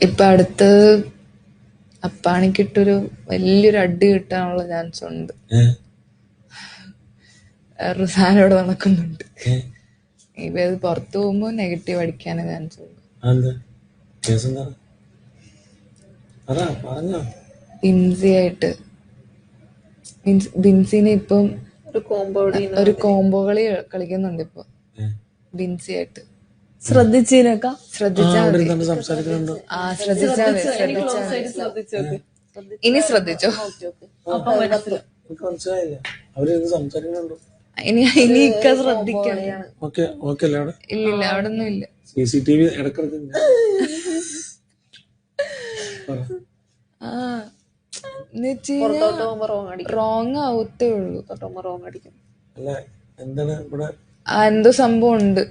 ഇപ്പൊ അടുത്ത് അപ്പാണിക്കിട്ടൊരു വലിയൊരു അടി കിട്ടാനുള്ള ചാൻസ് ഉണ്ട്. വേറൊരു സാധനം ഇവിടെ നടക്കുന്നുണ്ട്. ഇപ്പൊ അത് പുറത്തു പോകുമ്പോ നെഗറ്റീവ് അടിക്കാനേ ചാൻസ് ഉണ്ട്. ബിൻസിയായിട്ട് ബിൻസിനെ ഇപ്പം ഒരു കോംബോ കളി കളിക്കുന്നുണ്ട് ഇപ്പൊ ബിൻസിയായിട്ട്. ശ്രദ്ധിച്ചതിനൊക്കെ ഇനി ശ്രദ്ധിച്ചോ. ഇനി ഇക്ക ശ്രദ്ധിക്കണം. ഇല്ലില്ല, അവിടെ ഒന്നും ഇല്ല. റോങ് ആവത്തേ ഉള്ളൂ. എന്തോ സംഭവം ഉണ്ട്.